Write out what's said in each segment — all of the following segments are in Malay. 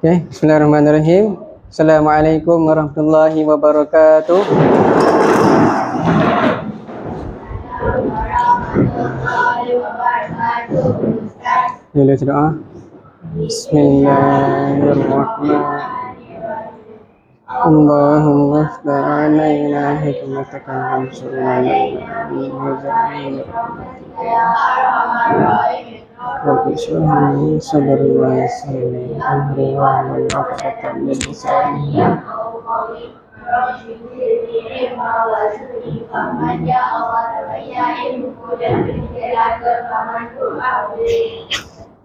Okay, bismillahirrahmanirrahim. Assalamualaikum warahmatullahi wabarakatuh. Jalla doa. Bismillahirrahmanirrahim. Allahumma afta'alaina hikmataka wansurna min hazamin. Rabbi shrah li sadri wa yassir li amri wahlul 'uqdatam min lisani.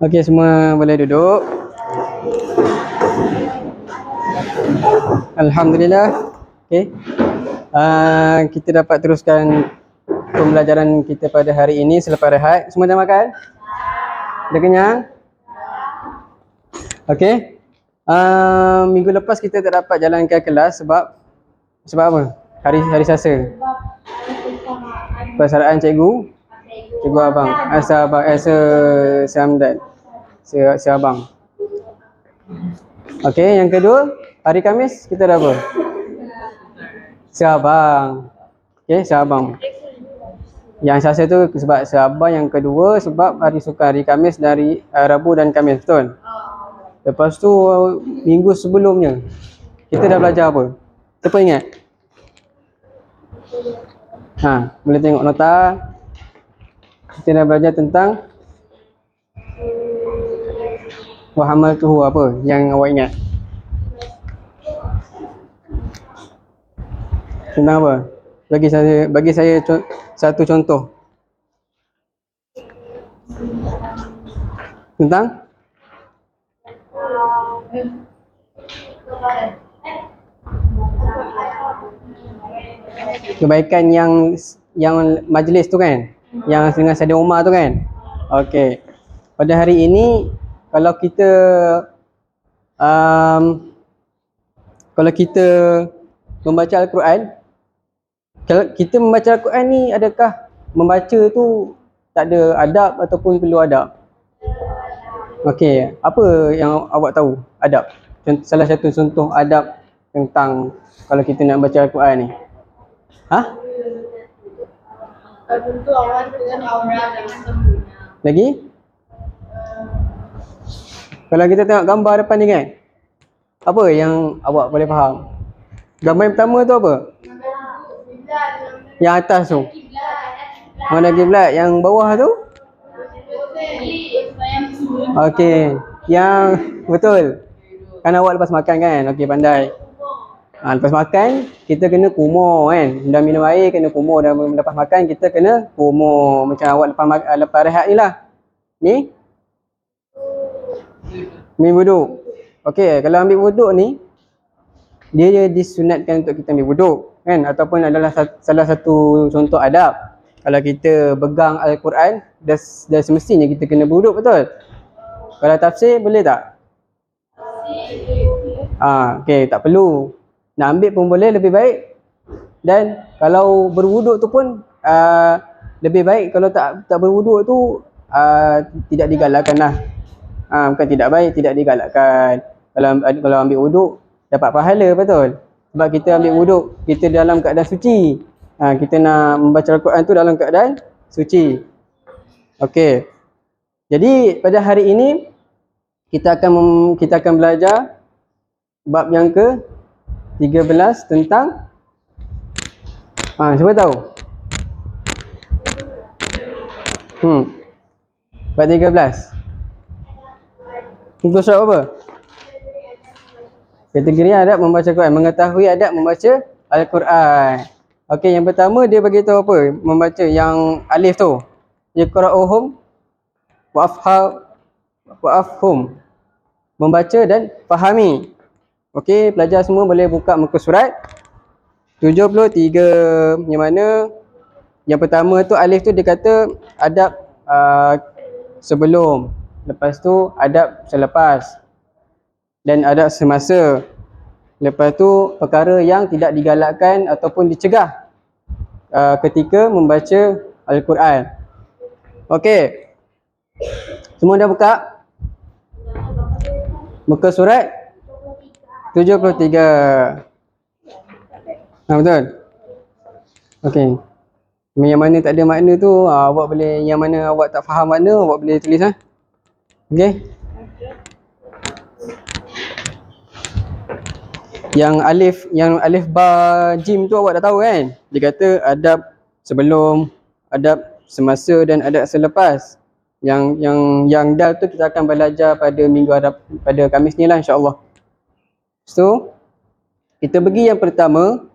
Okey, semua boleh duduk. Alhamdulillah. Okey. Kita dapat teruskan pembelajaran kita pada hari ini selepas rehat. Semua dah makan? Dah kenyang? Okey. Minggu lepas kita tak dapat jalankan kelas sebab apa? Hari Selasa. Persaraan cikgu abang. Samdan. Si abang. Okey, yang kedua, hari Khamis kita dah apa? Si abang. Okey, si abang. Yang Selasa tu sebab si abang, yang kedua sebab hari sukan, hari Khamis dari Rabu dan Khamis, betul? Lepas tu minggu sebelumnya kita dah belajar apa? Siapa ingat? Boleh tengok nota. Kita dah belajar tentang wahamal tuhu, apa yang awak ingat? Tentang apa? Bagi saya satu contoh. Tentang kebaikan yang majlis tu kan, yang dengan Sayyidina Umar tu kan. Okey, pada hari ini kalau kita membaca Al-Quran, kalau kita membaca Al-Quran ni, adakah membaca tu tak ada adab ataupun perlu adab? Okey, apa yang awak tahu adab? Salah satu contoh adab tentang kalau kita nak baca Al-Quran ni. Tentu awal dengan aurat dan sempurna. Lagi? Kalau kita tengok gambar depan ni kan, apa yang awak boleh faham? Gambar yang pertama tu apa? Yang atas tu mana kiblat, yang bawah tu? Okey, yang betul. Kan awak lepas makan kan? Okey, pandai. Lepas makan kita kena kumur kan. Dah minum air kena kumur, dah lepas makan kita kena kumur. Macam awak lepas rehat ni lah. Ni wuduk. Okey, kalau ambil wuduk ni dia disunatkan untuk kita ambil wuduk kan, ataupun adalah salah satu contoh adab. Kalau kita pegang Al-Quran, dah semestinya kita kena berwuduk, betul? Kalau tafsir boleh tak? Okey, tak perlu. Nak ambil pun boleh, lebih baik. Dan kalau berwuduk tu pun lebih baik. Kalau tak berwuduk tu tidak digalakkan lah. Bukan tidak baik, tidak digalakkan. Kalau ambil wuduk dapat pahala, betul? Sebab kita ambil wuduk, kita dalam keadaan suci. Kita nak membaca Al-Quran tu dalam keadaan suci. Okey. Jadi pada hari ini kita akan belajar bab yang ke-13 tentang siapa tahu? Bab 13. Muka surat apa? Kategori adab membaca Al-Quran, mengetahui adab membaca Al-Quran. Okey, yang pertama dia bagi tahu apa? Membaca yang alif tu. Iqra'uhum wa afhum. Membaca dan fahami. Okey, pelajar semua boleh buka muka surat 73, yang mana yang pertama tu alif tu dia kata adab sebelum, lepas tu adab selepas, dan adab semasa. Lepas tu perkara yang tidak digalakkan ataupun dicegah ketika membaca Al-Quran. Okey, semua dah buka muka surat 73. Betul? Okey. Yang mana tak ada makna tu, awak boleh, yang mana awak tak faham makna, awak boleh tulis lah. Okey. Yang alif ba jim tu awak dah tahu kan? Dia kata adab sebelum, adab semasa dan adab selepas. Yang dal tu kita akan belajar pada minggu hadap, pada Khamis ni lah, insya-Allah. So kita pergi yang pertama.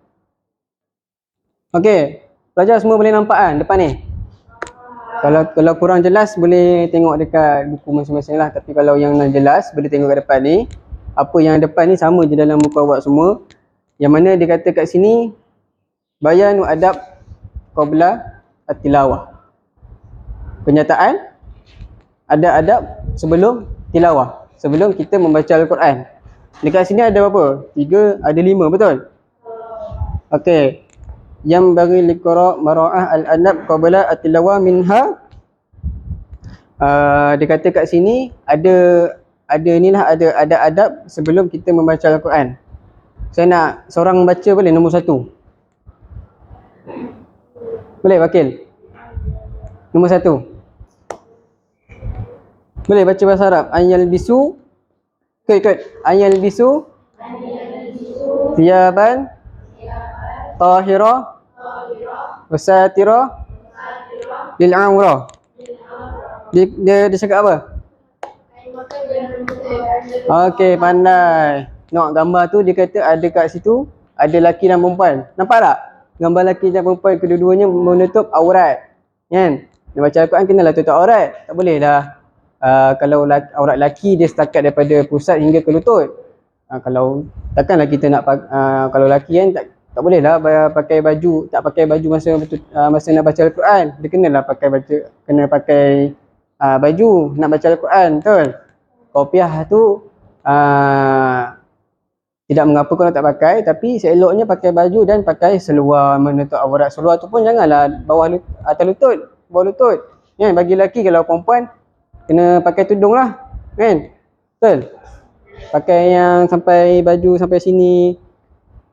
Okey, pelajar semua boleh nampak kan depan ni? Kalau kurang jelas boleh tengok dekat buku masing-masing lah, tapi kalau yang jelas boleh tengok kat depan ni. Apa yang depan ni sama je dalam buku awak semua. Yang mana dia kata kat sini bayan wa adab qabla at-tilawah. Penyataan adab sebelum tilawah, sebelum kita membaca Al-Quran. Dekat sini ada berapa? 3, ada 5, betul? Okey. Yang bagi liqra mara'ah al-adab qabla at-tilawah minha. Dia kata kat sini ada adab sebelum kita membaca Al-Quran. Saya nak seorang baca boleh nombor 1. Boleh wakil? Nombor 1. Boleh baca bahasa Arab. Anyal bisu. Ikut. Anyal bisu. Thiyaban tahira wasatira lil aura. Dia cakap apa? Okey, pandai. Tengok gambar tu, dia kata ada kat situ ada lelaki dan perempuan. Nampak tak? Gambar lelaki dan perempuan kedua-duanya menutup aurat. Kan? Dia baca Al-Quran kenalah tutup aurat. Tak boleh dah. Kalau aurat lelaki dia setakat daripada pusat hingga ke lutut. Kalau takkanlah kita nak kalau lelaki kan tak boleh lah pakai baju, tak pakai baju masa nak baca Al-Quran. Dia kenalah kena pakai baju nak baca Al-Quran, betul? Kopiah tu tidak mengapa kalau tak pakai, tapi seeloknya pakai baju dan pakai seluar menutup aurat. Seluar tu pun janganlah bawah atas lutut, bawah lutut. Kan? Bagi lelaki, kalau perempuan kena pakai tudung lah, kan? Betul? Pakai yang sampai baju sampai sini,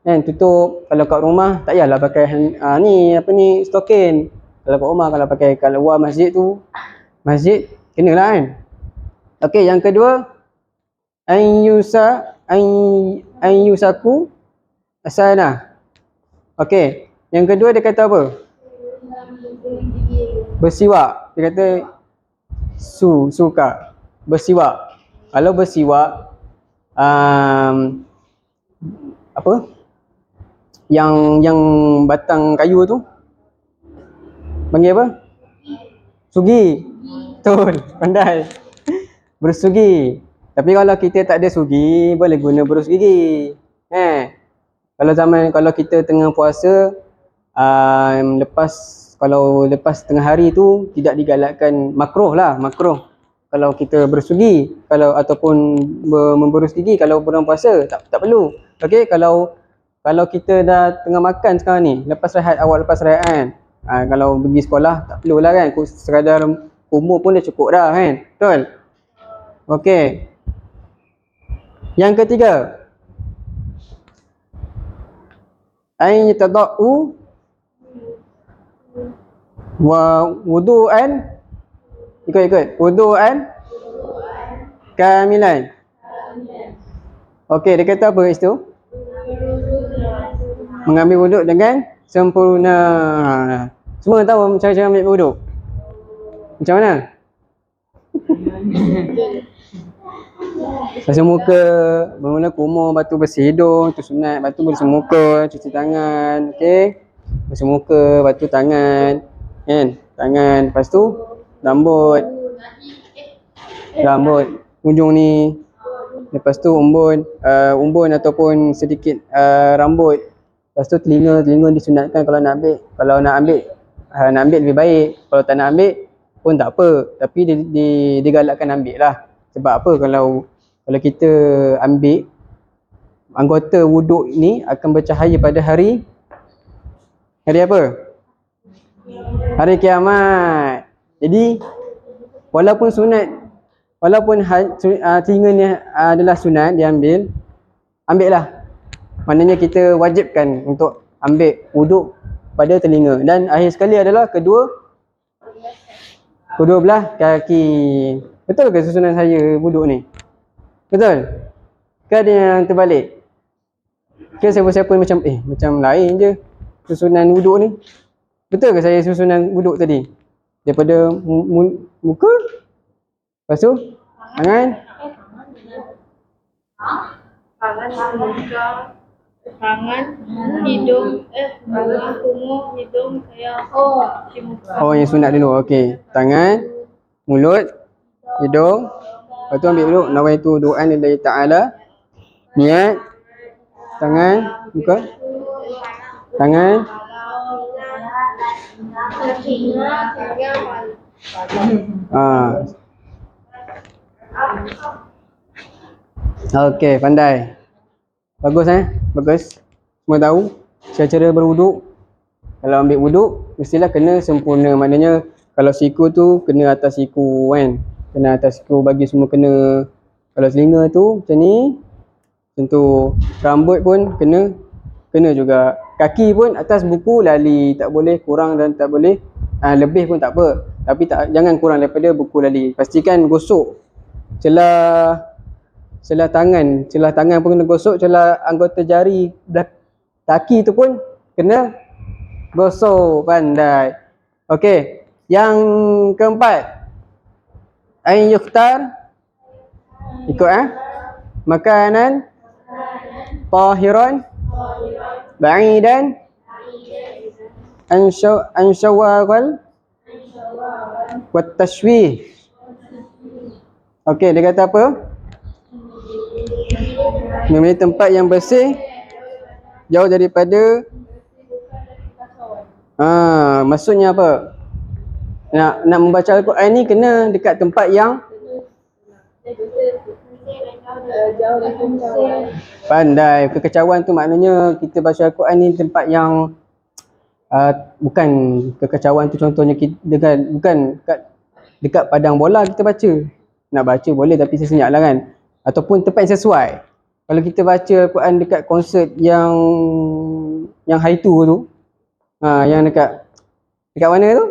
kan? Tutup. Kalau kat rumah tak payahlah pakai stokin. Kalau kat rumah, kalau pakai kat luar masjid tu, masjid kenalah kan. Okey, yang kedua, ayyusaku asana. Okey, yang kedua dia kata apa? Bersiwak. Dia kata suka bersiwak. Kalau bersiwak apa? Yang batang kayu tu panggil apa? Sugi. Betul, pandai. Bersugi. Tapi kalau kita tak ada sugi, boleh guna berus gigi. Kalau kita tengah puasa, lepas tengah hari tu tidak digalakkan, makruh lah, makruh. Kalau kita bersugi, ataupun memberus gigi kalau bulan puasa, tak perlu. Okey, kalau kita dah tengah makan sekarang ni, awak lepas rehat kan. Kalau pergi sekolah tak perlulah kan, sekadar umur pun dah cukup dah kan. Betul? Okey. Yang ketiga, ain yatada'u wa wudu'an. Ikut. Wudu'an kamilan. Okey, dia kata apa kat situ? Mengambil wuduk dengan sempurna. Semua tahu cara-cara ambil wuduk? Macam mana? Basuh muka, bermula kumur, lepas tu bersih hidung, tu sunat, lepas tu bersih muka, cuci tangan, okey. Basuh muka, lepas tu tangan, kan? Tangan, lepas tu rambut, ujung ni. Lepas tu umbun ataupun sedikit rambut. Lepas tu telinga disunatkan kalau nak ambil. Kalau nak ambil lebih baik. Kalau tak nak ambil pun tak apa, tapi digalakkan ambil lah. Sebab apa? Kalau kita ambil, anggota wuduk ni akan bercahaya pada hari apa? Hari kiamat. Jadi walaupun telinga ni adalah sunat diambil, ambil lah. Maknanya kita wajibkan untuk ambil wuduk pada telinga. Dan akhir sekali adalah kedua belah kaki. Betul ke susunan saya wuduk ni? Betul? Ke ada yang terbalik? Ke siapa-siapa macam lain je susunan wuduk ni? Betul ke saya susunan wuduk tadi? Daripada muka, lepas tu tangan, muka, tangan, hidung, pungut, hidung, saya cuci muka. oh yang sunat dulu. Okey, tangan, mulut, hidung. Lepas tu ambil dulu nawaitu du'an lillahi ta'ala. Niat tangan, muka, tangan, okey, pandai. Bagus bagus. Semua tahu cara berwuduk. Kalau ambil wuduk mestilah kena sempurna. Maknanya kalau siku tu kena atas siku kan. Kena atas siku, bagi semua kena. Kalau telinga tu macam ni. Tentu rambut pun kena juga. Kaki pun atas buku lali, tak boleh kurang dan tak boleh lebih pun tak apa. Tapi jangan kurang daripada buku lali. Pastikan gosok celah tangan pun kena gosok, celah anggota jari kaki tu pun kena gosok. Pandai. Okey, yang keempat, ain yukhtar, ikut makanan tahiran ba'idan an syawwal wa tashwih. Okey, dia kata apa? Memilih tempat yang bersih, jauh daripada maksudnya apa? Nak membaca Al-Quran ni kena dekat tempat yang pandai. Kekacauan tu maknanya kita baca Al-Quran ni tempat yang bukan kekacauan tu, contohnya bukan dekat padang bola kita baca. Nak baca boleh tapi sesenyap lah kan. Ataupun tempat yang sesuai. Kalau kita baca Al-Quran dekat konsert yang hari tu yang dekat mana tu?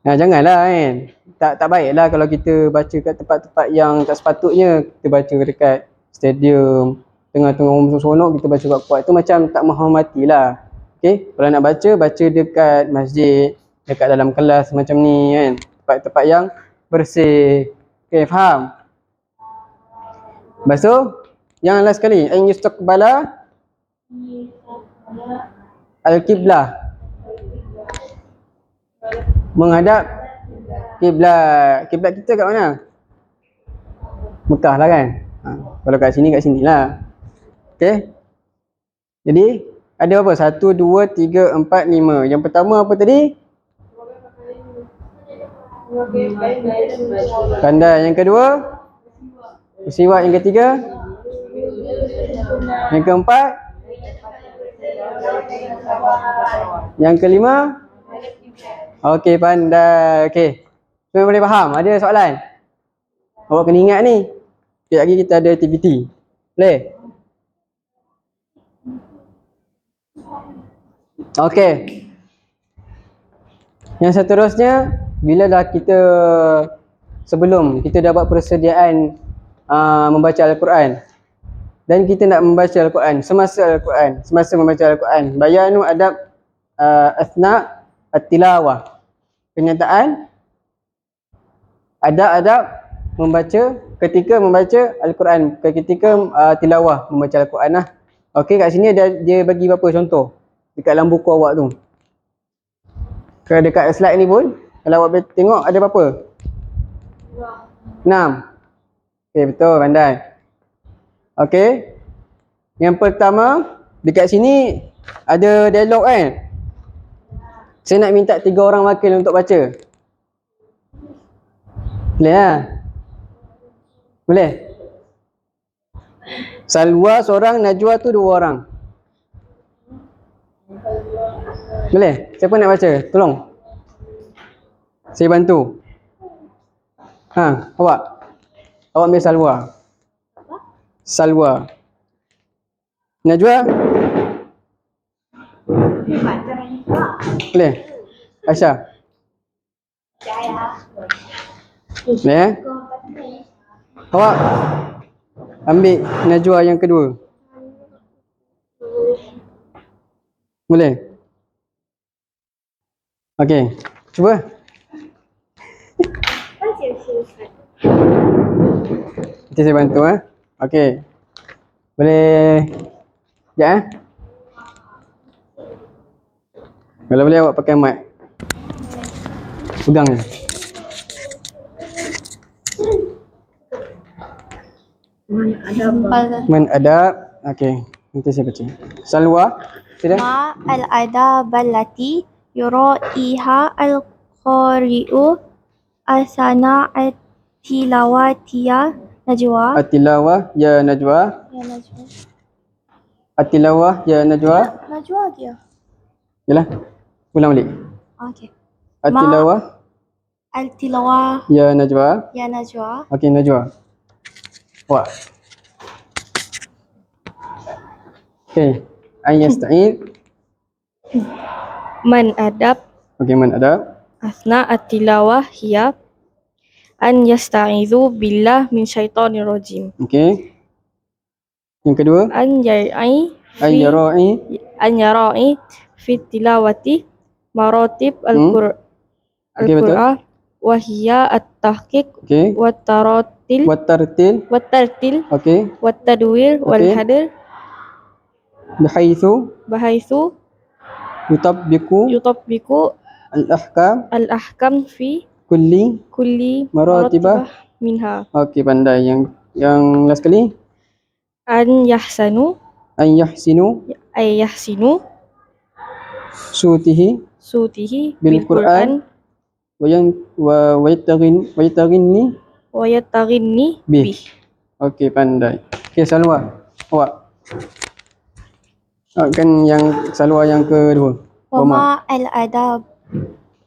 Janganlah kan. Tak baiklah kalau kita baca kat tempat-tempat yang tak sepatutnya. Kita baca dekat stadium, tengah-tengah orang seronok kita baca kuat-kuat, tu macam tak menghormatilah. Okey, kalau nak baca dekat masjid, dekat dalam kelas macam ni kan. Tempat-tempat yang bersih. Okey, faham? Lepas tu, yang last sekali, ain yustaqbala al-qiblah, menghadap kiblat. Kiblat kita kat mana? Mekah lah kan. Kalau kat sini lah. Okey. Jadi ada apa? 1, 2, 3, 4, 5. Yang pertama apa tadi? Pandai. Yang kedua? Bersiwak. Yang ketiga? Yang keempat? Yang kelima? Okey, pandai. Okey. Semua boleh faham? Ada soalan? Awak kena ingat ni. Sekejap lagi kita ada aktiviti. Boleh? Okey. Yang seterusnya, bila dah sebelum kita dah buat persediaan membaca Al-Quran, dan kita nak membaca Al-Quran, semasa membaca Al-Quran, bayanu adab asna at-tilawah, kenyataan adab membaca ketika membaca Al-Quran, ketika tilawah membaca Al-Quran lah. Okey, kat sini dia bagi beberapa contoh dekat dalam buku awak tu. Dekat slide ni pun kalau awak tengok ada berapa? 6. Okey, betul, pandai. Okey. Yang pertama, dekat sini ada dialog kan. Saya nak minta 3 orang wakil untuk baca. Boleh lah? Boleh? Salwa seorang, Najwa tu 2 orang. Boleh? Siapa nak baca? Tolong. Saya bantu. Awak. Awak ambil Salwa. Salwa. Najwa? Boleh? Aisyah? Boleh? Awak ambil Najwa yang kedua. Boleh? Okey, cuba. Nanti saya bantu Okey. Boleh sekejap Kalau boleh awak pakai mic. Pegang je. Man adab. Okey, nanti saya baca. Salwa, sila. Ma al-adab allati yuraiha al-qari'u asana at-tilawatiya Najwa. At-tilawah ya Najwa. Ya Najwa. At-tilawah ya Najwa. Najwa dia. Yalah. Ulang balik. Okey. At-tilawah Al-tilawah ya Najwa. ya Najwa. Okey, Najwa. Awak. Okey. Ayasta'id. Man adab Okey, man adab. asna at-tilawah hiya an yasta'idzu billah min syaitonir rajim. Okey. Yang kedua, An yar'i ay-yara'i. fi tilawati maratib Okey, betul. al-Qur'an wa hiya at-tahqiq Okey. wa taratil Wat-tartil. wa tartil Okey. wa tadwir wal Okey. hadr Bihaitsu bahaitsu yutabbiqu yutabbiqu al-ahkam al-ahkam fi kulli. kulli Maratibah. minha. Okey, pandai. Yang last kali, An yahsanu an yahsinu ay yahsinu sutihi sutihi Bil bil Qur'an wa yataginni. wa yataghinni Bih. bih. Okey, pandai. Okey, Salwa. Awak. Kan yang Salwa yang kedua. Wa ma al-adab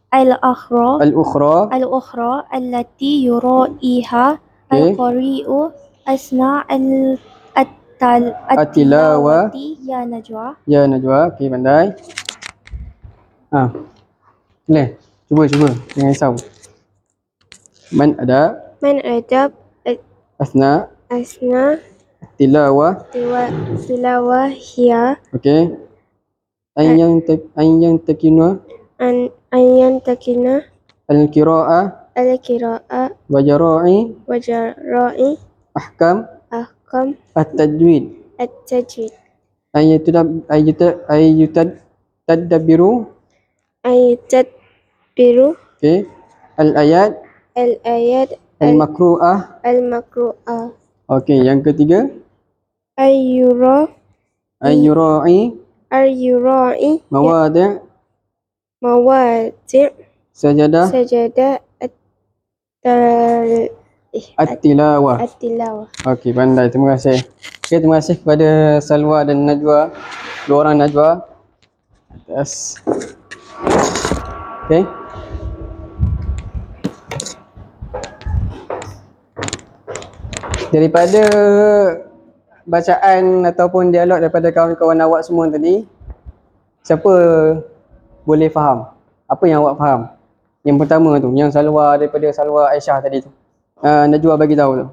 al-akhra Al-ukhra. al-ukhra allati yuraiha Okey. al-qari'u asna At-tilawah at-tilawati ya Najwa. ya Najwa. Okey, pandai. Boleh. Cuba. Jangan risau. Man ada Man adab asna asna tilawah. tilawah hiya Okey. Ayyan takina an ayyan takina al-qira'ah al-qira'a wa jara'i wa jara'i ahkam ahkam at-tajwid. at-tajwid Tadabbiru. ayatadbiru Okey. Al-ayat al-ayat al-makru'ah. al-makru'ah Okey, yang ketiga, ayyura ayyura'i al-yura'i mawadi' mawadi' sajadah sajada at-tilawah. at-tilawah. Okey, pandai. Terima kasih. Okey, terima kasih kepada Salwa dan Najwa. Dua orang Najwa. Atas. Okey. Daripada bacaan ataupun dialog daripada kawan-kawan awak semua tadi, siapa boleh faham? Apa yang awak faham? Yang pertama tu, yang Salwa daripada Salwa Aisyah tadi tu. Najwa bagi tahu tu.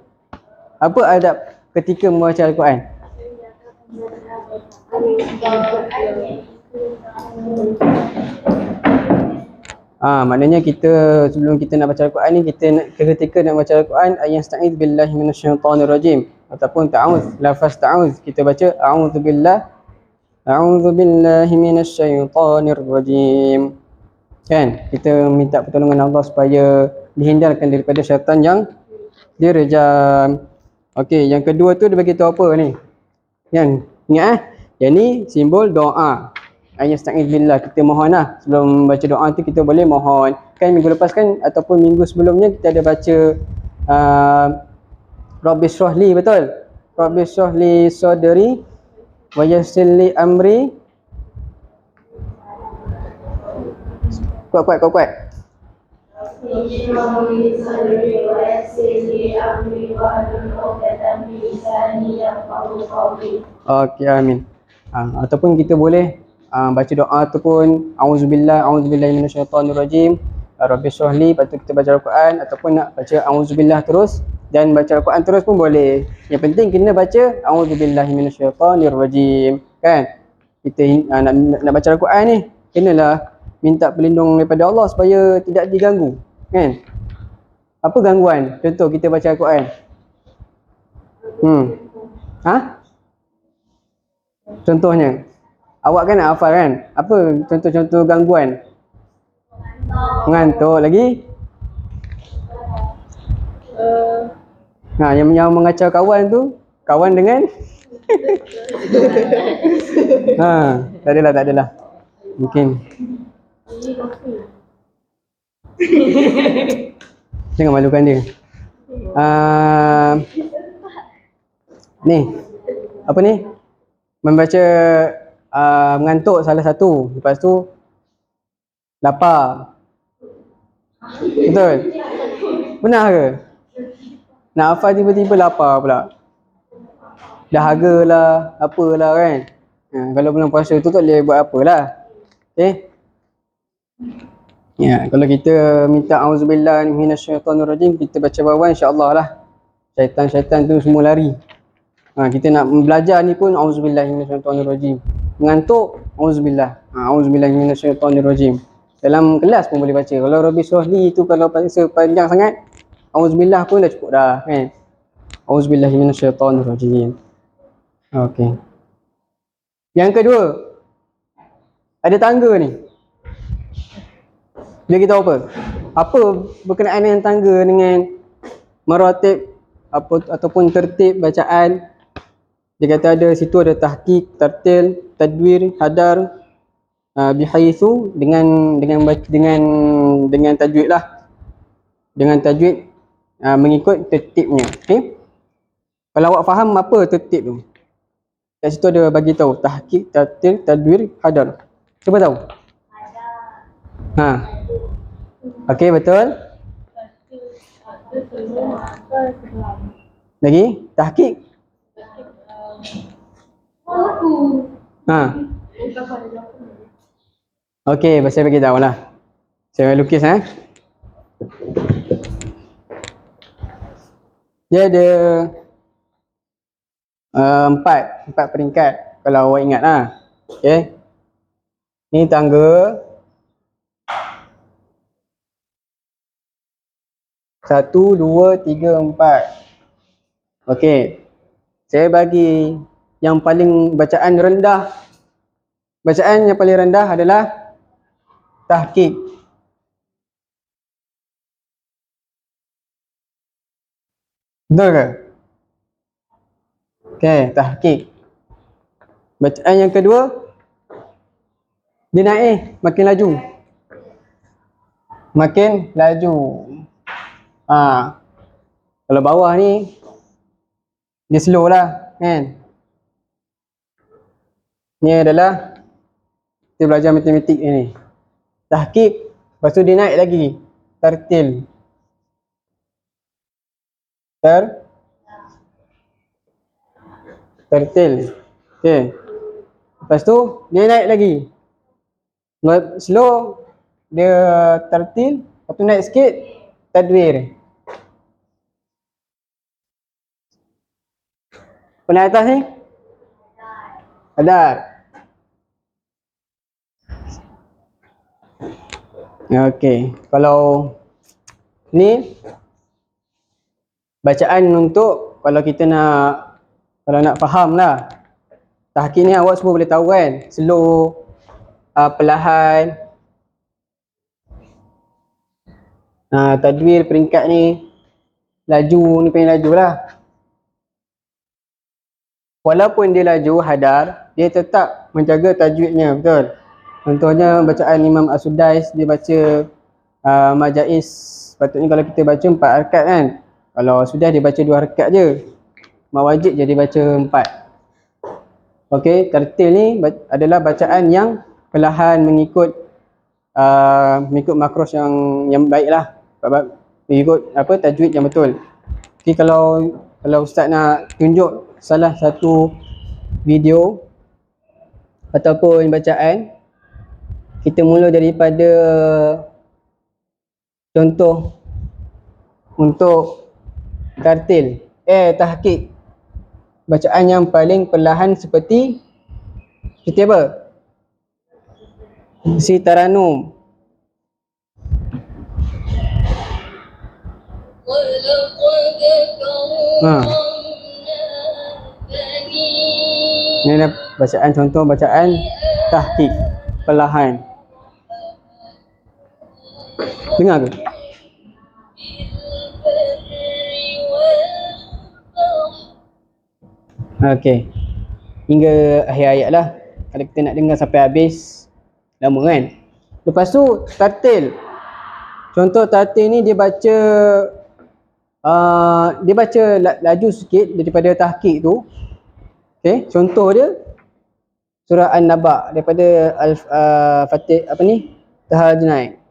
Apa adab ketika membaca Al-Quran? Maknanya kita sebelum kita nak baca Al-Quran ni, ketika nak baca Al-Quran, ayasta'idz billahi minasyaitonir rajim ataupun ta'awuz, lafaz ta'awuz, kita baca a'udzu billahi minasyaitonir rajim. Kan? Kita minta pertolongan Allah supaya dihindarkan daripada syaitan yang direjam. Okey, yang kedua tu dia bagi tahu apa ni? Yang ingat yang ni simbol doa. Ayasta'idz billah, kita mohon lah. Sebelum baca doa tu kita boleh mohon. Kan minggu lepas kan ataupun minggu sebelumnya kita ada baca Rabbi syrahli, betul? Rabbi syrahli sadri wa yassir li amri. Kuat. لي أمري واحلل عقدة من لساني يفقهوا قولي. Okey, amin. Ataupun kita boleh baca doa ataupun auzubillahi minasyaitonirrajim, rabbi shrahli, lepas tu kita baca Al-Quran, ataupun nak baca auzubillah terus dan baca Al-Quran terus pun boleh. Yang penting kena baca auzubillahi minasyaitonirrajim, kan? Kita nak baca Al-Quran ni kenalah minta perlindungan daripada Allah supaya tidak diganggu, kan? Apa gangguan? Contoh kita baca Al-Quran. Contohnya, awak kan nak hafal kan? Apa contoh-contoh gangguan? Ngantuk lagi? Yang mengacau kawan tu, kawan dengan tak adalah. Mungkin jangan malukan dia. Ni, apa ni? Membaca mengantuk salah satu, lepas tu lapar. Betul? Benar ke? Nak hafal tiba-tiba lapar pula. Dahaga lah, apalah kan. Kalau bulan puasa tu tak boleh buat apalah. Okay? Ya, kalau kita minta auzubillahi minasyaitonirrajim, kita baca bawah insya-Allah lah. Syaitan-syaitan tu semua lari. Kita nak belajar ni pun auzubillahi minasyaitonirrajim. Mengantuk, auzubillah. Auzubillahi minasyaitonirrajim. Dalam kelas pun boleh baca. Kalau rabbi shrahli tu kalau panjang sangat, auzubillah pun dah cukup dah, kan? Auzubillahi minasyaitonirrajim. Okey. Yang kedua, ada tangga ni. Dia kita apa? Apa berkenaan dengan tangga dengan maratib ataupun tertib bacaan? Dia kata ada situ ada tahqiq, tartil, tadwir, hadar, bihaitsu dengan tajwid lah. Dengan tajwid mengikut tertibnya. Okey. Kalau awak faham apa tertib tu? Kat situ ada bagi tahu tahqiq, tartil, tadwir, hadar. Cuba tahu. Okey, betul. Lagi tahqiq. Okey, saya bagi tahu lah. Saya lukis Dia ada empat peringkat kalau awak ingat lah. Okey. Ni tangga 1, 2, 3, 4. Okey. Saya bagi yang paling bacaan rendah. Bacaan yang paling rendah adalah tahqiq. Betul ke? Okey, tahqiq. Bacaan yang kedua, dia naik, makin laju. Makin laju. Kalau bawah ni, dia slow lah, kan? Ni adalah kita belajar matematik ni. Tahqiq, lepas tu dia naik lagi. Tartil. Tartil. Okey. Lepas tu dia naik lagi. Slow, dia tartil, lepas tu naik sikit, tadwir. Pernah atas ni? Hadar. Okey, kalau ni bacaan untuk kalau kita nak faham lah. Tahqiq ni awak semua boleh tahu kan? Slow, perlahan. Tadwir peringkat ni laju, ni paling laju lah. Walaupun dia laju, hadar, dia tetap menjaga tajwidnya, betul? Contohnya bacaan Imam As-Sudais, dia baca Majais. Patutnya kalau kita baca 4 harakat kan. Kalau Sudais dia baca 2 harakat je. Mawajid jadi baca 4. Okey, tartil ni adalah bacaan yang perlahan mengikut makros yang baik lah. Mengikut tajwid yang betul. Okay, kalau ustaz nak tunjuk salah satu video ataupun bacaan, kita mula daripada contoh untuk tartil, tahqiq, bacaan yang paling perlahan seperti apa? Si Taranum. Ini adalah bacaan, contoh bacaan tahqiq perlahan. Dengar ke? Okey. Hingga akhir ayat lah. Kalau kita nak dengar sampai habis, lama kan? Lepas tu tartil. Contoh tartil ni dia baca laju sikit daripada tahqiq tu. Okey, contoh dia surah An-Naba daripada Fatih apa ni? Tahajnain.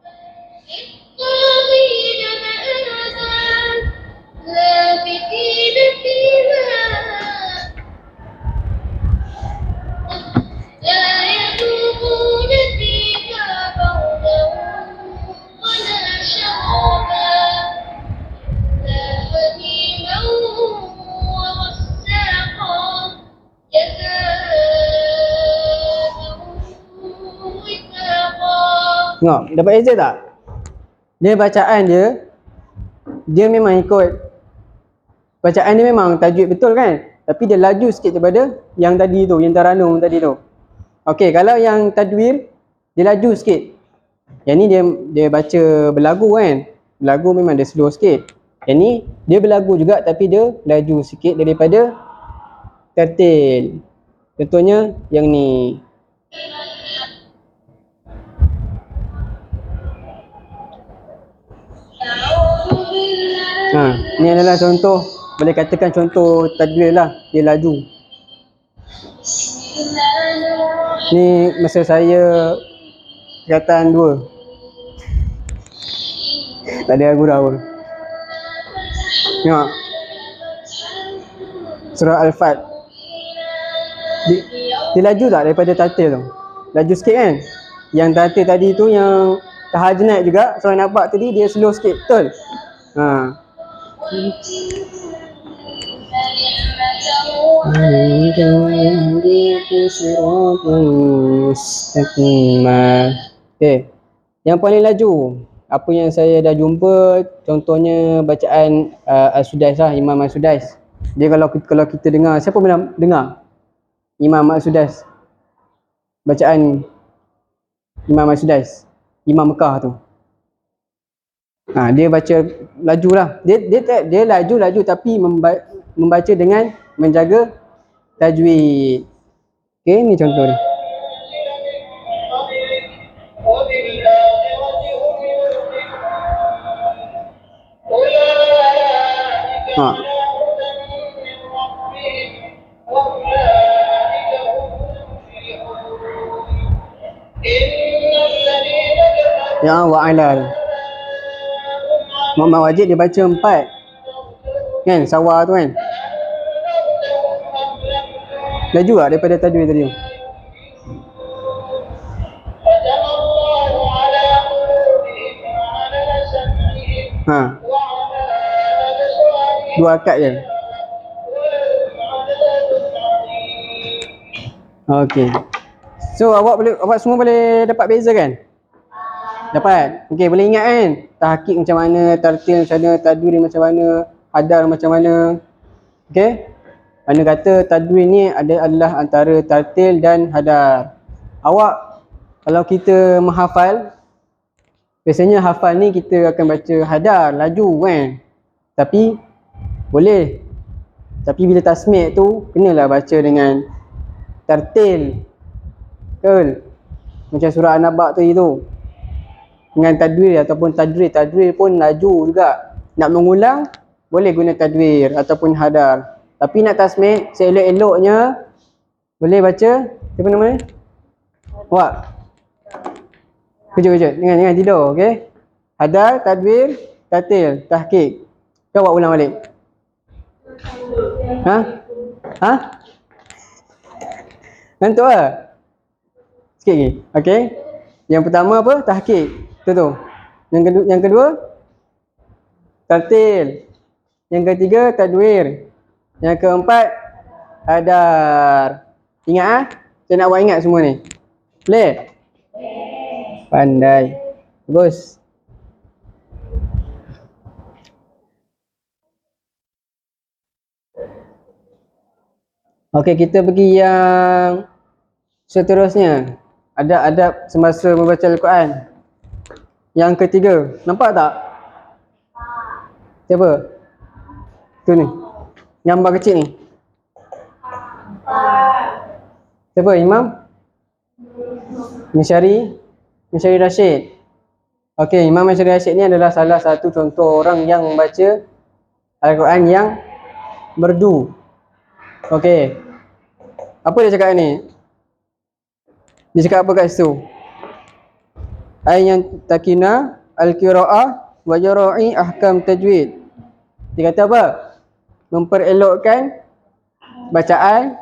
Tengok, dapat beza tak? Dia bacaan dia memang ikut bacaan dia memang tajwid betul kan? Tapi dia laju sikit daripada yang tadi tu, yang Taranum tadi tu. Okey, kalau yang tadwir dia laju sikit. Yang ni dia baca berlagu kan? Berlagu memang dia slow sikit. Yang ni dia berlagu juga tapi dia laju sikit daripada tartil. Contohnya yang ni. Ni adalah contoh, boleh katakan contoh tadwir lah, dia laju. Ni masa saya tingkatan 2. Tak ada gurau pun. Tengok. Surah Al-Fat. Dia laju tak daripada tartil tu? Laju sikit kan? Yang tartil tadi tu yang tahajnain juga, surah Naba tadi dia slow sikit, betul? Okay. Yang paling laju, apa yang saya dah jumpa, contohnya bacaan Al-Sudais lah, Imam Al-Sudais. Dia kalau kita dengar, siapa pernah dengar Imam Al-Sudais? Bacaan Imam Al-Sudais, Imam Mekah tu. Dia baca laju lah. Dia laju tapi membaca dengan menjaga tajwid. Okey, ni contoh dia. Ya wa'ala. Muhammad Wajid dia baca 4 kan, sawar tu kan, laju tak daripada tajwid tadi tu? Dua akad je. Okey. So awak semua boleh dapat beza kan? Dapat? Okey, boleh ingat kan? Tahqiq macam mana, tartil macam mana, tadwir macam mana, hadar macam mana. Okey? Mana kata tadwir ni adalah antara tartil dan hadar. Awak kalau kita menghafal, biasanya hafal ni kita akan baca hadar, laju kan? Tapi boleh. Tapi bila tasmi' tu kenalah baca dengan tartil. Betul? Macam surah An-Naba tadi tu. Dengan tadwir ataupun tadwir pun laju juga. Nak mengulang boleh guna tadwir ataupun hadar. Tapi nak tasmi' seelok-eloknya boleh baca siapa nama dia? Wak. Kejut. Jangan tidur, okey? Hadar, tadwir, tartil, tahqiq. Cuba awak ulang balik. Ha? Ha? Ngantuk lah? Sikit lagi. Okey. Yang pertama apa? Tahqiq. Tu. Yang kedua tartil. Yang ketiga tadwir. Yang keempat hadar. Ingat ah? Saya nak buat ingat semua ni. Boleh? Pandai. Bagus. Okey, kita pergi yang seterusnya. Adab semasa membaca Al-Quran. Yang ketiga. Nampak tak? Siapa? Tu ni. Gambar kecil ni. Siapa? Imam? Misyari Rashid. Okey, Imam Misyari Rashid ni adalah salah satu contoh orang yang membaca Al-Quran yang merdu. Okey. Apa dia cakap ni? Dia cakap apa kat situ? Ayyan takina al-qira'ah wa jara'i ahkam tajwid. Dia kata apa? Memperelokkan bacaan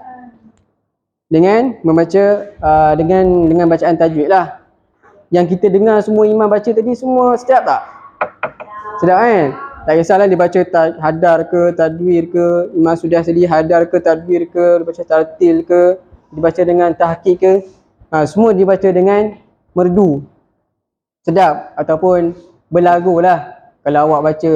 dengan membaca dengan bacaan tajwid lah. Yang kita dengar semua imam baca tadi semua sedap tak? Sedap kan? Tak kisahlah dia baca hadar ke, tadwir ke, imam sudah sedia hadar ke, tadwir ke, dia baca tartil ke, dibaca dengan tahqiq ke, semua dibaca dengan merdu. Sedap ataupun berlagu lah. Kalau awak baca,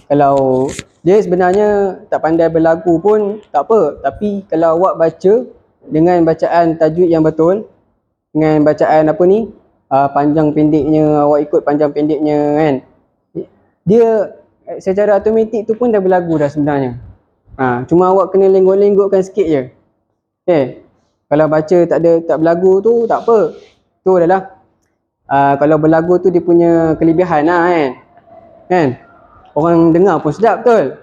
kalau dia sebenarnya tak pandai berlagu pun tak apa, tapi kalau awak baca dengan bacaan tajwid yang betul, dengan bacaan apa ni, panjang pendeknya, awak ikut panjang pendeknya kan, dia secara automatik tu pun dah berlagu dah sebenarnya. Cuma awak kena lenggok-lenggokkan sikit je. Okay. Kalau baca tak berlagu tu tak apa. Tu adalah kalau berlagu tu dia punya kelebihan lah kan. Kan? Orang dengar pun sedap betul.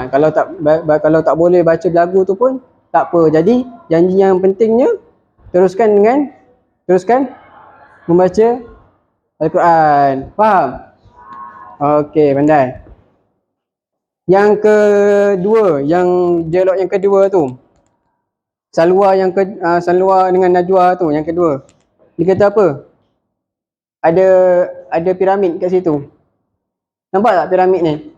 Kalau tak boleh baca lagu tu pun tak apa. Jadi janji yang pentingnya teruskan membaca Al-Quran. Faham? Okey, pandai. Yang kedua, yang dialog yang kedua tu. Salwa dengan Najwa tu yang kedua. Dia kata apa? Ada piramid kat situ. Nampak tak piramid ni?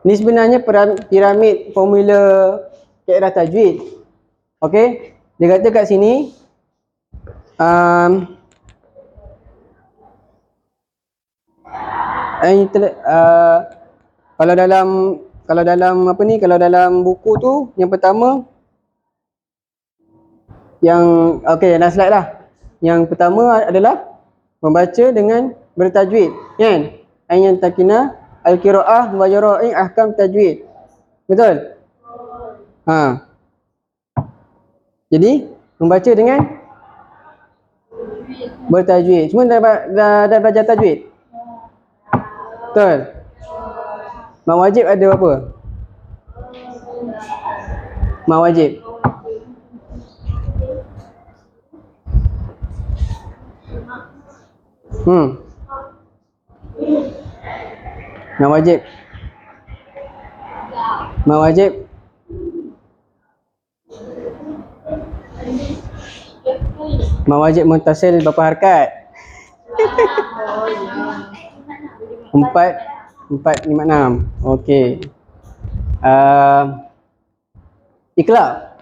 Ni sebenarnya piramid formula kaedah tajwid. Okey? Dia kata kat sini kalau dalam buku tu yang pertama dalam slide lah. Yang pertama adalah membaca dengan bertajwid, kan? Ayyan takina al-qira'ah wa jara'i ahkam tajwid. Betul? Jadi membaca dengan bertajwid. Semua dah belajar tajwid? Betul? Mak wajib ada apa? Mak wajib. Mak wajib. Mak wajib. Mak wajib muntasil berapa harakat? 4, 5, 6. Okey. Iqlab.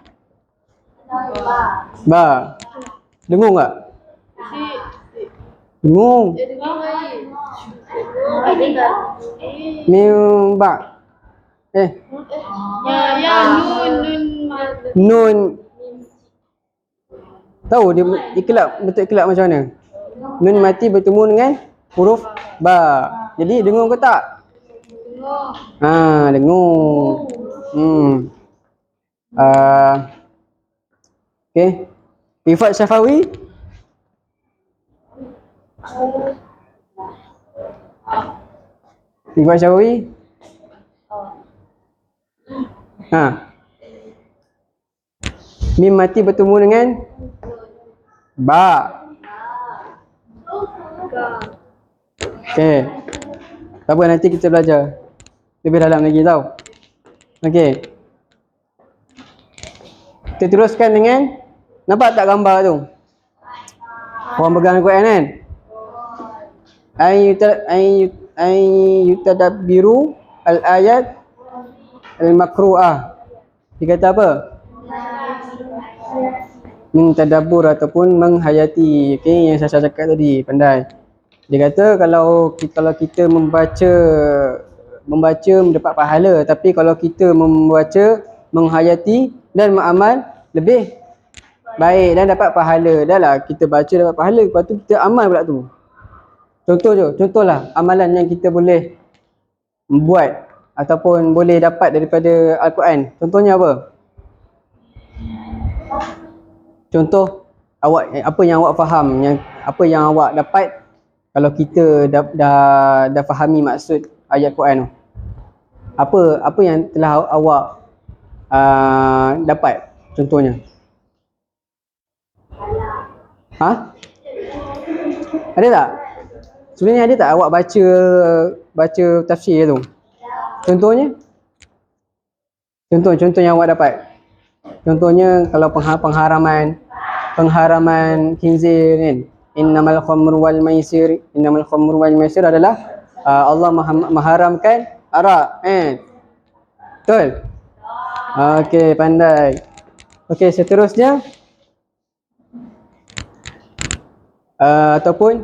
Ba. Dengung tak? Dengung. Mim ba. Nun. Tahu dia bentuk iqlab macam mana? Nun mati bertemu dengan huruf ba. Jadi dengung ke tak? Dengung. Okey. Rifat Syafawi. Rifat Syafawi. Mim mati bertemu dengan ba. Okey. Tak apa, nanti kita belajar. lebih dalam lagi tau. Okey. Kita teruskan dengan, nampak tak gambar tu? Orang pegang Al-Quran kan? Ay yutadabbiru al-ayat al-makru'ah. Dia kata apa? Mentadabbur ataupun menghayati. Okey, yang saya cakap tadi, pandai. Dia kata kalau kita membaca mendapat pahala, tapi kalau kita membaca, menghayati dan beramal lebih baik dan dapat pahala. Dah lah kita baca dapat pahala, lepas tu kita amal pula tu. Contohlah amalan yang kita boleh buat ataupun boleh dapat daripada Al-Quran. Contohnya apa? Contoh awak, apa yang awak faham, apa yang awak dapat kalau kita dah fahami maksud ayat Quran tu. Apa yang telah awak dapat contohnya? Ada tak? Sebenarnya ada tak awak baca tafsir tu? Contohnya yang awak dapat. Contohnya kalau pengharaman khinzir kan. Innamal khamru wal maisir adalah Allah mengharamkan arak kan. Betul? Okey, pandai. Okey, seterusnya ataupun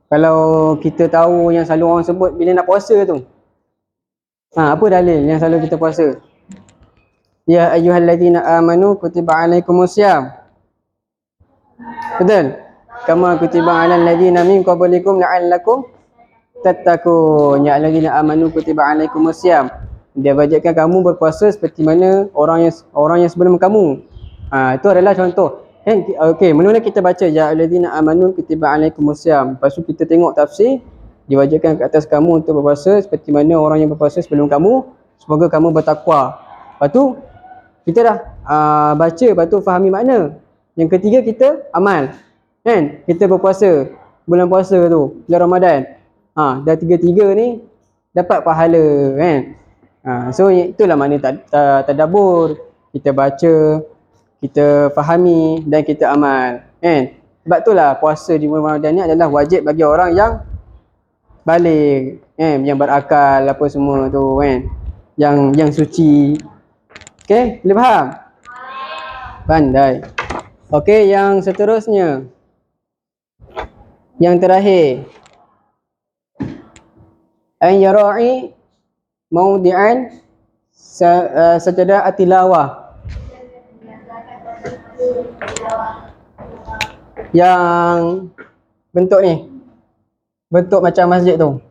kalau kita tahu yang selalu orang sebut bila nak puasa tu. Apa dalil yang selalu kita puasa? Ya ayyuhallazina amanu kutiba alaikumusiyam. Betul? Kama kutiba alal ladzina min qablikum la'allakum tattaqun. Ya ayyuhallazina amanu kutiba alaikumusiyam. Dia wajibkan kamu berpuasa seperti mana orang yang sebelum kamu. Itu adalah contoh. Okey, mula-mula kita baca ya ayyuhallazina amanu kutiba alaikumusiyam. Lepas tu kita tengok tafsir, diwajibkan ke atas kamu untuk berpuasa seperti mana orang yang berpuasa sebelum kamu, semoga kamu bertakwa. Lepas tu kita dah baca, lepas tu fahami makna. Yang ketiga kita amal. Kan? Kita berpuasa bulan puasa tu, bulan Ramadan. Dah tiga-tiga ni dapat pahala kan. So itulah makna tadabbur. Kita baca, kita fahami dan kita amal kan. Sebab itulah puasa di bulan Ramadan ni adalah wajib bagi orang yang baligh kan, yang berakal apa semua tu kan, yang suci. Okey, boleh faham? Pandai. Okey, yang seterusnya, yang terakhir, an yara'i maudi'an sajadah at-tilawah. Yang bentuk ni, bentuk macam masjid tu.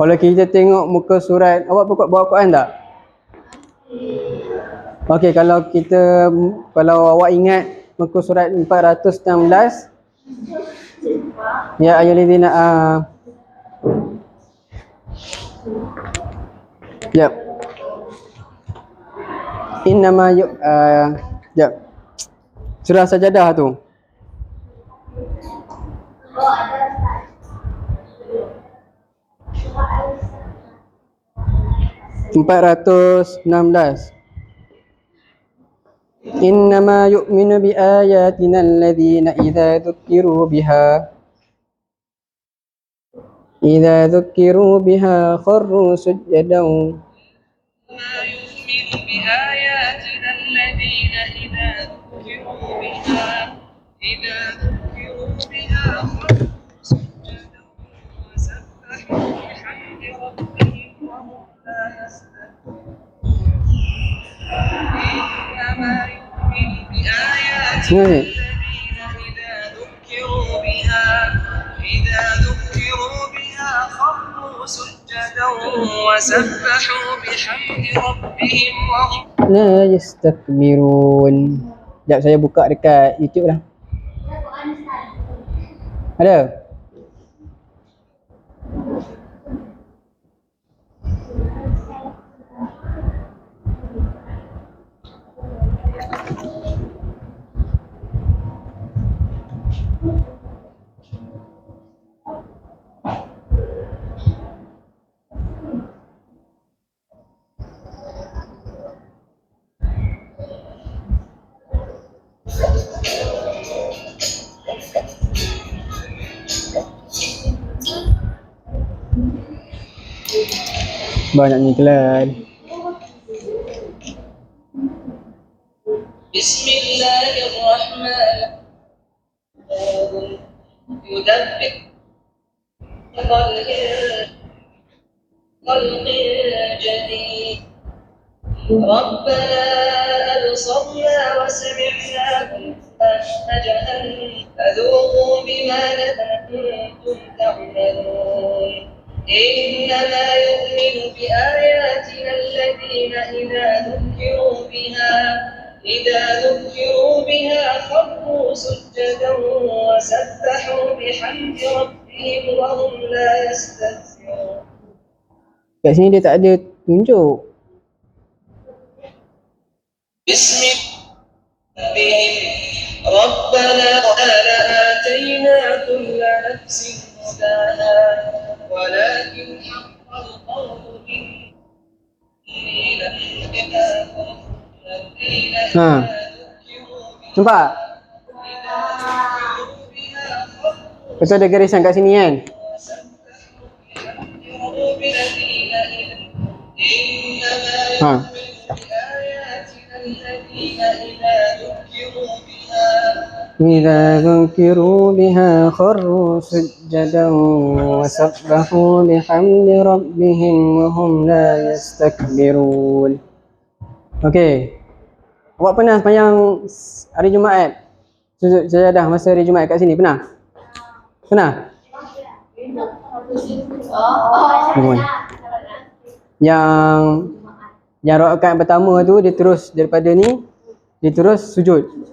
Kalau kita tengok muka surat, awak bawa Quran tak? Okey, kalau awak ingat muka surat 416, ya ayyuhallazina Yap. Innama Yap. Surah Sajadah tu. (416). Innama yu'minu bi ayatina alladhina idza dzukiru biha kharru sujadan. La yastakbirun. Sekejap saya buka dekat YouTube lah. Ada? Banyak ni kelan. Bismillahirrahmanirrahim. Yudabbir خلق جديد ربنا أبصرنا وسمعنا جهنم فذوقوا بما كنتم تعملون إنما يؤمن بآياتنا الذين إذا ذكروا بها خروا سجدا وسبحوا بحمد ربهم وهم لا يستكبرون. Kat sini dia tak ada tunjuk. Bismillahirrahmanirrahim. Rabbana la'atayna kulla nafsin hudaha walakin haqqal qawlu minni la'ataynakum alladhina Nampak? Betul ada garisan kat sini kan? Ha. إذا ذكروا بها خروا سجدا وسبحوا بحمد ربهم وهم لا يستكبرون. Okey. Awak pernah sembahyang hari Jumaat? Sujud sajadah masa hari Jumaat kat sini pernah? Pernah? Yang rakaat pertama tu dia terus daripada ni dia terus sujud.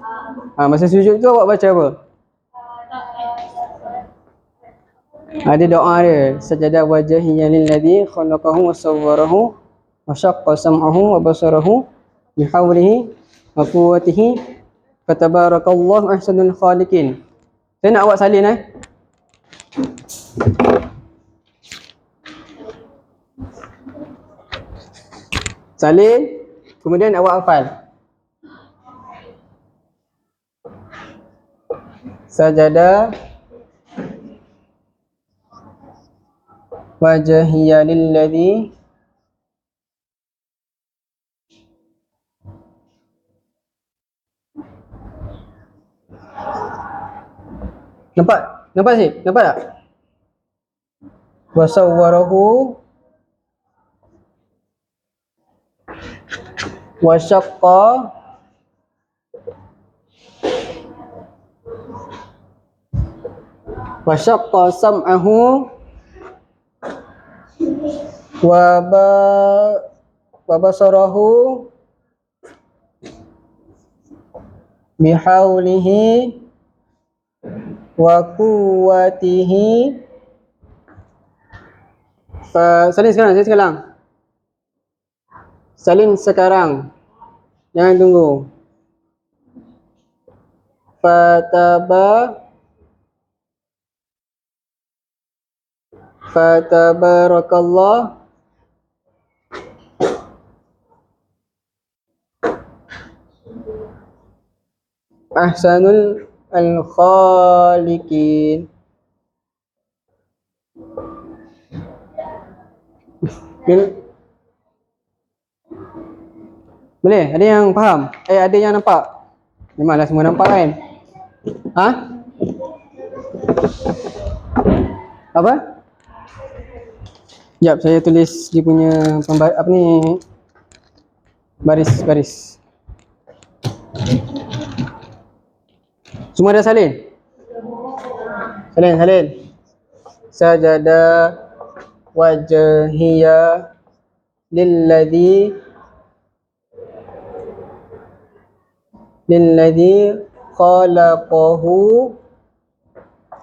Masa sujud tu awak baca apa? Ada doa dia, sajadah wajhiyya lilladzi khalaqahu wa sawwarahu wa syaqqa sam'ahu wa basarahu bihawlihi wa quwwatihi fatabarakallahu ahsanul khaliqin. Saya nak awak salin salin, kemudian awak hafal. Sajada wajhiya lilladzi Nampak sih? Nampak tak? Wasawwarahu wasyaqqa sam'ahu wa basarahu bihaulihi wa quwwatihi. Salin sekarang. Jangan tunggu. Fatabarakallah ahsanul khaliqin. Boleh? Ada yang faham? Ada yang nampak? Memanglah semua nampak kan? Apa? Sekejap, saya tulis dia punya baris. Semua dah salin? Salin. Sajada wajhiya lilladzi khalaqahu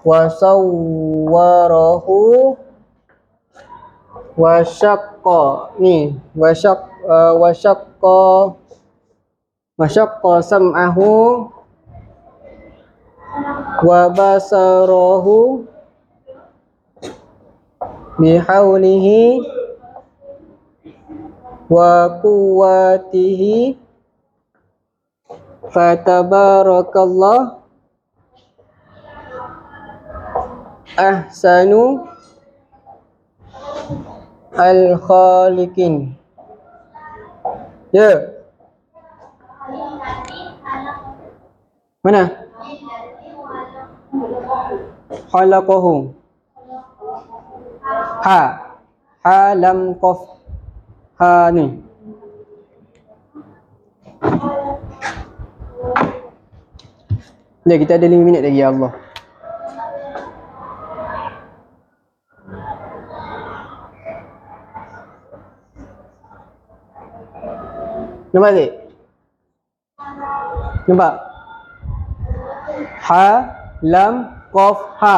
wa sawwarahu wa syaqqa sam'ahu wa basarahu bihaulihi wa quwwatihi fatabarakallah ahsanu al-khaliqin. Ya. Mana? Khalaqahu. Ha. Ha lam qaf. Ha ni. Ya, kita ada 5 minit lagi, ya Allah. Nampak tak? Nampak? Ha lam qaf ha.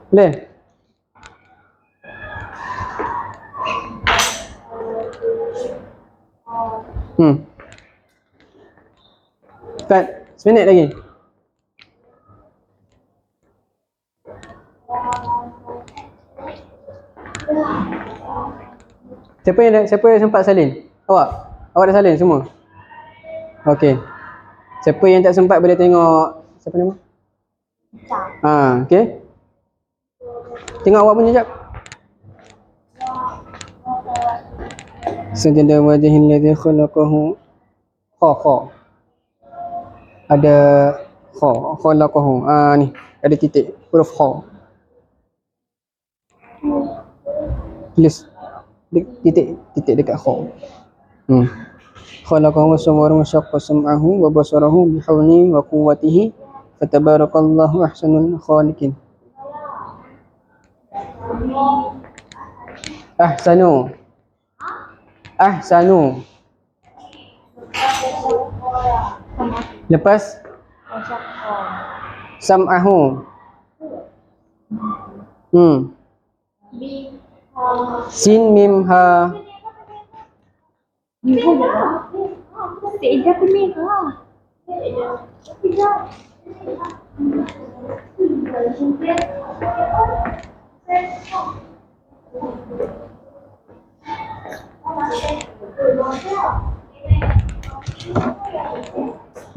Boleh? Cut. Seminit lagi. Siapa yang sempat salin? Awak? Awak dah salin semua? Okey. Siapa yang tak sempat boleh tengok siapa nama? Okey. Tengok awak punya jap. Sajada wajhil ladzi khalaqahu. Kha. Ada khalaqahu. Ni ada titik huruf kha. Tulis titik dekat kha. Khalaqahu wa sawwara wa syaqqa sam'ahu wa basarahu bihawlihi wa quwwatihi fatabarakallahu ahsanul khaliqin. Ahsanu. Lepas sam'ahu. Sin mim ha.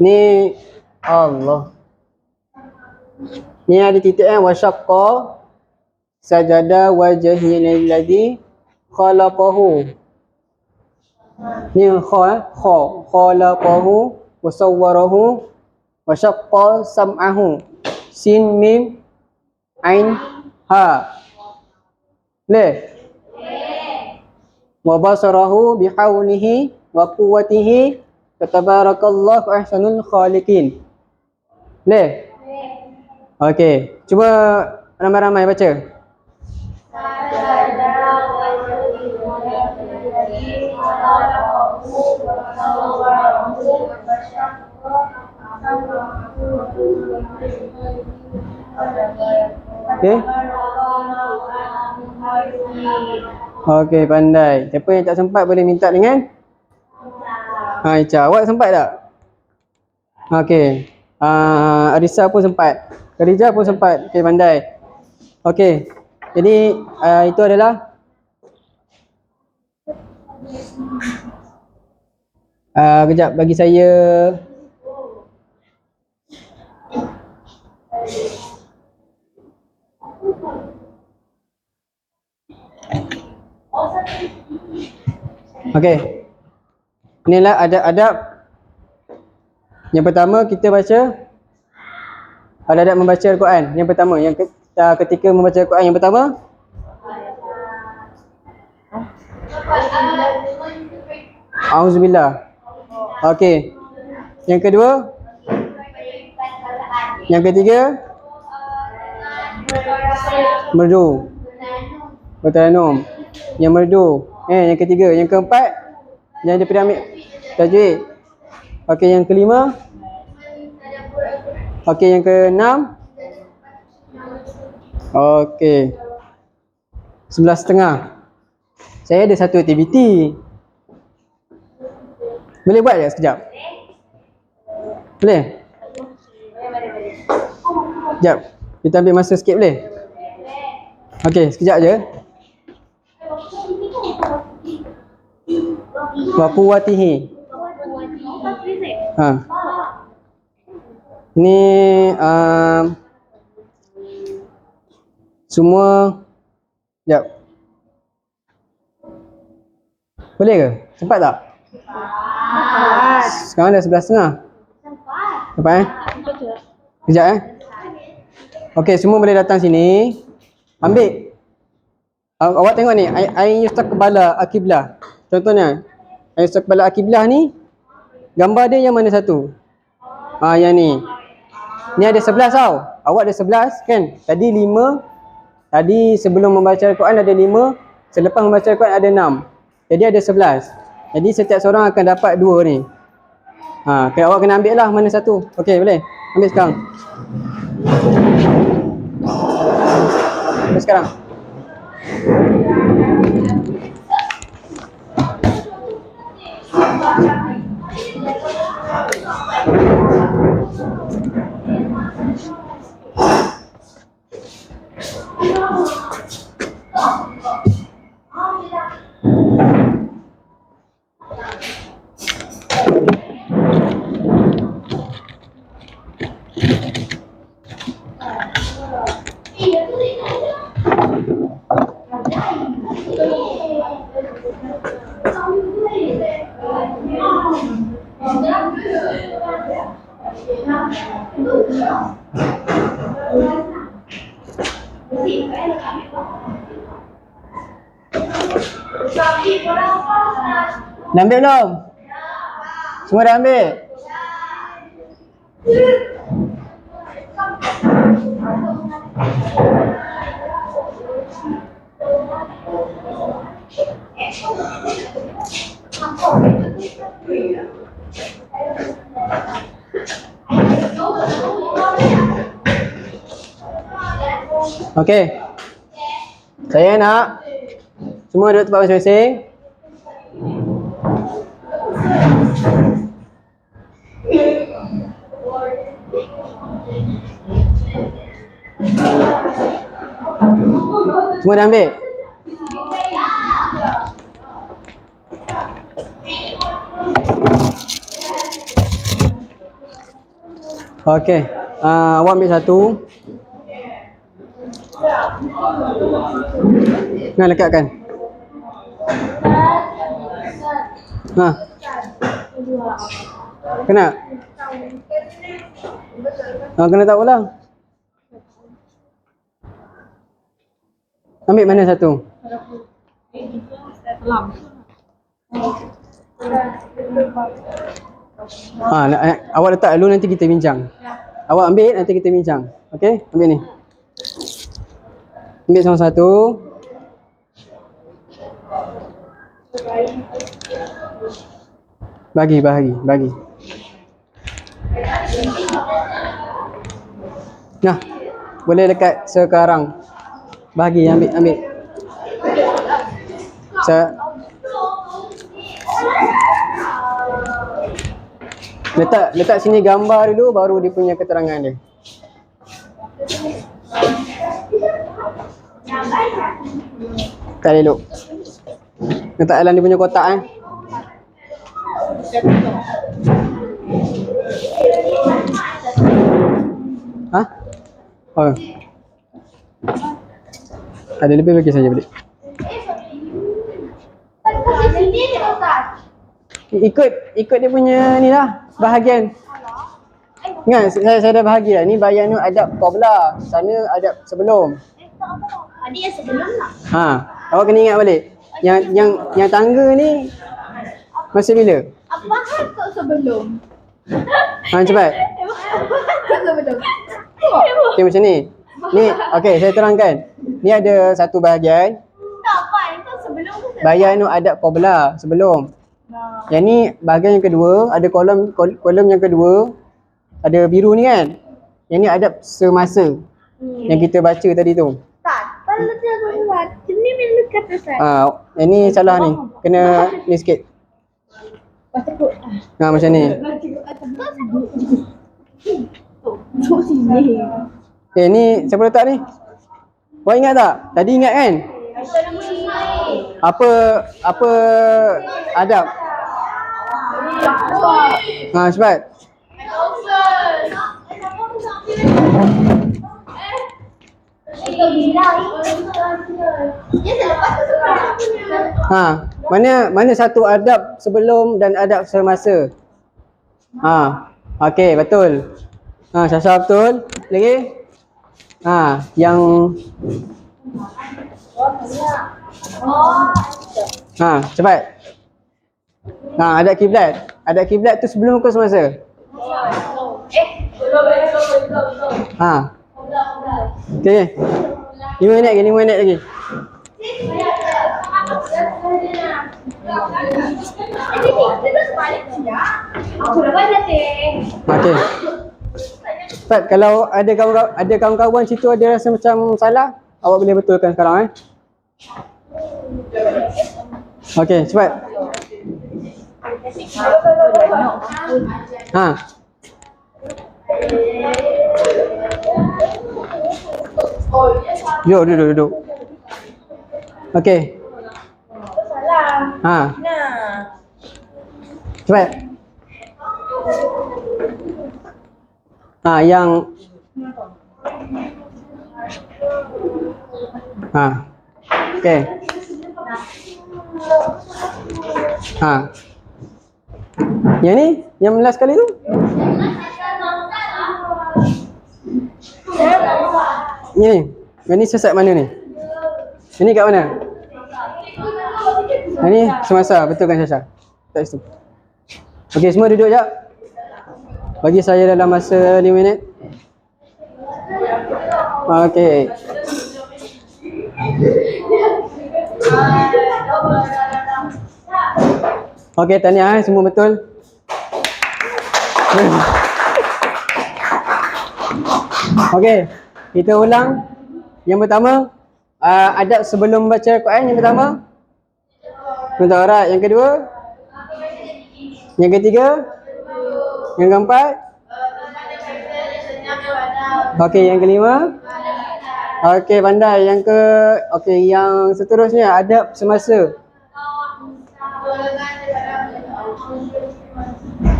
Ni Allah. Ni ada titik wa syaqqa sajada wajhil ladzi khalaqahu. Ni khalaqahu wa sawwarahu wa syaqqa sam'ahu. Sin mim ain ha. Boleh? Wa basarahu bihaulihi wa quwwatihi fatabarakallahu ahsanul khaliqin. Boleh? Okey, cuba ramai-ramai baca. Okey. Okey, pandai. Siapa yang tak sempat boleh minta dengan Aicha. Awak sempat tak? Okey. Arisa pun sempat. Khadijah pun sempat. Okey, pandai. Okey. Jadi itu adalah kejap bagi saya okey. Inilah adab-adab. Yang pertama kita baca adab membaca Al-Quran. Yang pertama, ketika membaca Al-Quran yang pertama Auzubillah. Okey. Yang kedua, yang ketiga merdu. Bertanum. Yang merdu. Yang ketiga, yang keempat yang daripada ambil tajwid. Okey, yang kelima. Okey, yang keenam. Okey. 11.30. Saya ada satu aktiviti. Boleh buat tak sekejap? Boleh? Sekejap. Kita ambil masa sikit boleh? Okey, sekejap je. Wa quwwatihi. Ini Semua, sekejap. Boleh ke? Sempat tak? Sekarang dah 11.30. Sempat Sekejap Okey, semua boleh datang sini. Ambil. Awak tengok ni, ain yustaqbala akiblah. Contohnya, ain yustaqbala akiblah ni gambar dia yang mana satu? Yang ni. Ni ada 11 tau. Awak ada 11 kan? Tadi 5. Tadi sebelum membaca Al-Quran ada 5. Selepas membaca Al-Quran ada 6. Jadi ada 11. Jadi setiap seorang akan dapat 2 ni. Awak kena ambil lah mana satu. Okey, boleh? Ambil sekarang. Ambil sekarang. Dah ambil belum? Semua dah ambil? Okey. Saya nak semua duduk tempat masing-masing. Semua dah ambil? Okey. Awak ambil satu. Nak lekatkan. Kena? Kena tak ulang. Ambil mana satu? Awak letak dulu, nanti kita bincang. Awak ambil, nanti kita bincang. Okey? Ambil ni. Ambil sama satu. Bagi. Nah, boleh lekat sekarang. Bagi, ambil. Letak sini gambar dulu, baru dia punya keterangan dia. Tak elok. Letak dalam dia punya kotak Ada lebih bagi saja balik. Ikut dia punya ni lah, bahagian. Ingat saya dah bahagi dah. Ni bayan adab qabla, sana adab sebelum. Ada yang sebelum lah. Awak kena ingat balik. Yang tangga ni masa bila? Apa hal kau sebelum? Cepat. Sebelum. Okey, macam ni. Ni, okey, saya terangkan. Ni ada satu bahagian. Tak apa, itu sebelum ke sebelum? Bayan adab qabla, sebelum. Yang ni bahagian yang kedua, ada kolom yang kedua. Ada biru ni kan? Yang ni adab semasa. Yang kita baca tadi tu. Tak, kalau dia buat, ini bila kata saya. Yang ni salah ni. Kena ni sikit. Baca kot. Macam ni. Ni siapa letak ni? Awak ingat tak? Tadi ingat kan? Apa adab? Cepat. Itu bilang. Dia selepas tu Mana satu adab sebelum dan adab semasa? Okey, betul. Syasha betul. Lagi? Yang cepat. Adab kiblat. Adab kiblat tu sebelum ke semasa? Belum. Okey. 5 minit lagi, 5 minit lagi. Aku dapat teh. Okey. Cepat, kalau ada kawan-kawan situ ada rasa macam salah, awak boleh betulkan sekarang Okey, cepat. Duduk. Okey. Cepat. Yang okey. Yang ni, yang last kali tu? Yang ni sesat mana ni? Ini kat mana? Ini semasa, betul kan Syasha? Tak situ. Okey, semua duduk jap. Bagi saya dalam masa 5 minit. Okey. Okey, tahniah semua betul. Okey, kita ulang. Yang pertama, adab sebelum baca Al-Quran yang pertama. Untuk aurat. Yang kedua. Yang ketiga. Yang keempat. Okey, yang kelima. Okey, pandai. Yang seterusnya adab semasa.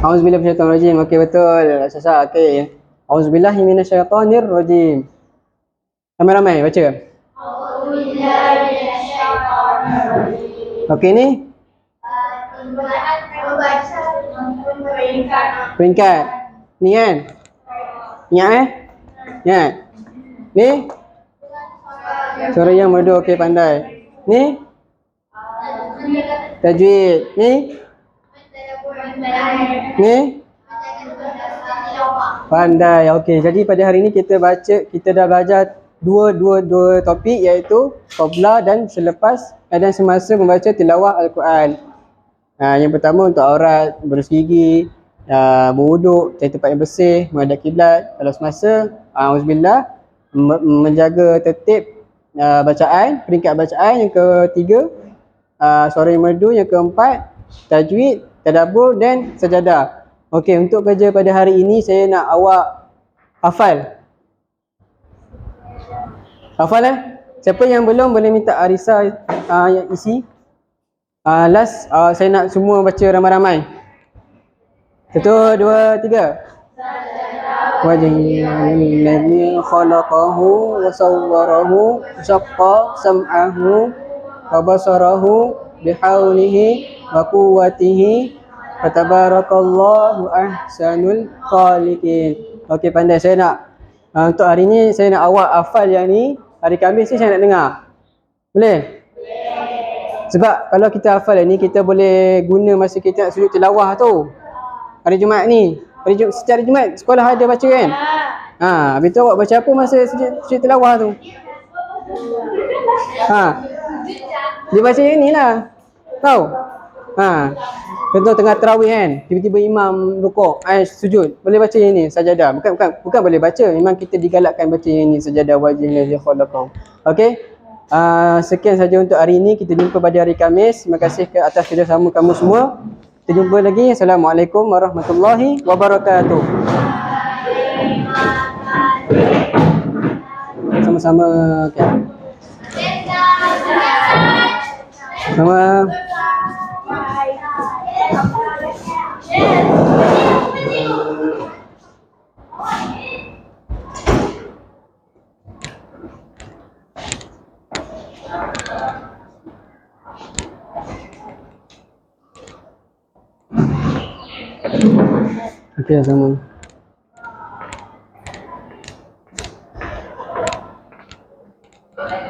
Auzubillahi minasyaitonirrajim. Okey, betul. Syasha, okey. Auzubillahi minasyaitonirrajim. Ramai-ramai baca. Auzubillahi minasyaitonirrajim. Okey, ni peringkat. Ni kan? Ingat Ingat. Ni suara yang merdu. Okey, pandai. Ni tajwid. Ni pandai. Okey, jadi pada hari ni kita dah belajar dua topik, iaitu qabla dan selepas dan semasa membaca tilawah Al-Quran. Yang pertama untuk aurat, berus gigi, berwuduk, cari tempat yang bersih, menghadap kiblat. Kalau semasa, auzubillah, menjaga tertib bacaan, peringkat bacaan. Yang ketiga, suara yang merdu. Yang keempat, tajwid, tadabbur dan sajadah. Okey, untuk kerja pada hari ini saya nak awak hafal. Hafal Siapa yang belum boleh minta Arisa yang isi. Last, saya nak semua baca ramai-ramai. 1, 2, 3. Wajhilladzii khalaqahu wa sawwarahu syaqqa sam'ahu wa basarahu bihaulihi wa quwwatihi fatabarakallahu ahsanul khaliqin. Okey, pandai. Saya nak untuk hari ni saya nak awak hafal yang ni. Hari Khamis ni saya nak dengar. Boleh? Sebab kalau kita hafal yang ni, kita boleh guna masa kita nak sujud tilawah tu. Hari Jumaat ni. Setiap hari Jumaat sekolah ada baca kan? Habis tu awak baca apa masa sujud tilawah tu? Dia baca yang ni lah. Tahu? Contoh tengah tarawih kan, tiba-tiba imam rukuk, sujud, boleh baca yang ni sajadah. Bukan boleh baca, memang kita digalakkan baca yang ni sajadah wajhilladzii khalaqahu. Okey. Sekian saja untuk hari ini. Kita jumpa pada hari Khamis. Terima kasih atas kerjasama kamu semua. Kita jumpa lagi. Assalamualaikum warahmatullahi wabarakatuh. Sama-sama. Okay. Sama. Muhammad. Okey, sama.